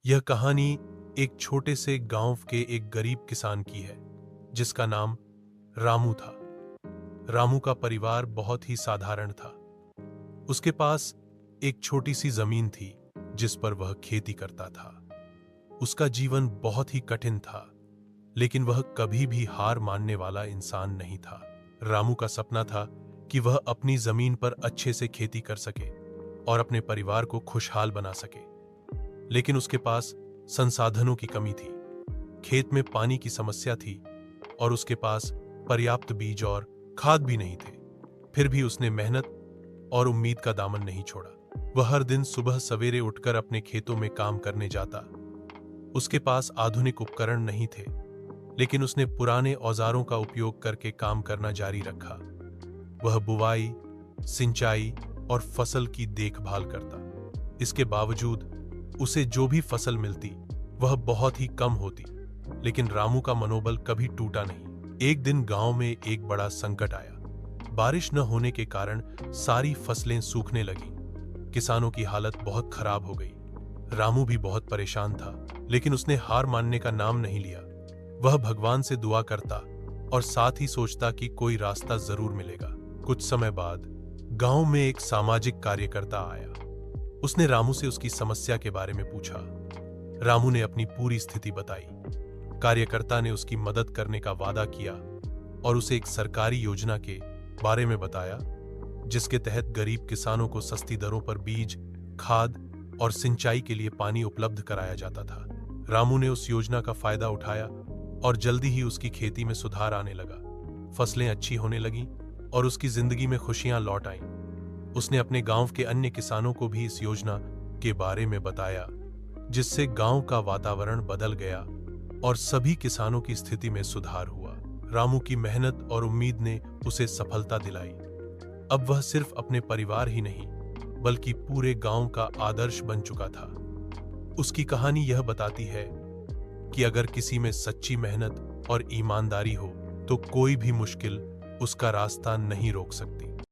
यह कहानी एक छोटे से गांव के एक गरीब किसान की है जिसका नाम रामू था। रामू का परिवार बहुत ही साधारण था। उसके पास एक छोटी सी जमीन थी जिस पर वह खेती करता था। उसका जीवन बहुत ही कठिन था, लेकिन वह कभी भी हार मानने वाला इंसान नहीं था। रामू का सपना था कि वह अपनी जमीन पर अच्छे से खेती कर सके और अपने परिवार को खुशहाल बना सके, लेकिन उसके पास संसाधनों की कमी थी। खेत में पानी की समस्या थी और उसके पास पर्याप्त बीज और खाद भी नहीं थे। फिर भी उसने मेहनत और उम्मीद का दामन नहीं छोड़ा। वह हर दिन सुबह सवेरे उठकर अपने खेतों में काम करने जाता। उसके पास आधुनिक उपकरण नहीं थे, लेकिन उसने पुराने औजारों का उपयोग करके काम करना जारी रखा। वह बुवाई, सिंचाई और फसल की देखभाल करता। इसके बावजूद उसे जो भी फसल मिलती वह बहुत ही कम होती, लेकिन रामू का मनोबल कभी टूटा नहीं। एक दिन गांव में एक बड़ा संकट आया। बारिश न होने के कारण सारी फसलें सूखने लगीं। किसानों की हालत बहुत खराब हो गई। रामू भी बहुत परेशान था, लेकिन उसने हार मानने का नाम नहीं लिया। वह भगवान से दुआ करता और साथ ही सोचता कि कोई रास्ता जरूर मिलेगा। कुछ समय बाद गांव में एक सामाजिक कार्यकर्ता आया। उसने रामू से उसकी समस्या के बारे में पूछा। रामू ने अपनी पूरी स्थिति बताई। कार्यकर्ता ने उसकी मदद करने का वादा किया और उसे एक सरकारी योजना के बारे में बताया, जिसके तहत गरीब किसानों को सस्ती दरों पर बीज, खाद और सिंचाई के लिए पानी उपलब्ध कराया जाता था। रामू ने उस योजना का फायदा उठाया और जल्दी ही उसकी खेती में सुधार आने लगा। फसलें अच्छी होने लगीं और उसकी जिंदगी में खुशियां लौट आईं। उसने अपने गांव के अन्य किसानों को भी इस योजना के बारे में बताया, जिससे गांव का वातावरण बदल गया और सभी किसानों की स्थिति में सुधार हुआ। रामू की मेहनत और उम्मीद ने उसे सफलता दिलाई। अब वह सिर्फ अपने परिवार ही नहीं, बल्कि पूरे गांव का आदर्श बन चुका था। उसकी कहानी यह बताती है कि अगर किसी में सच्ची मेहनत और ईमानदारी हो, तो कोई भी मुश्किल उसका रास्ता नहीं रोक सकती।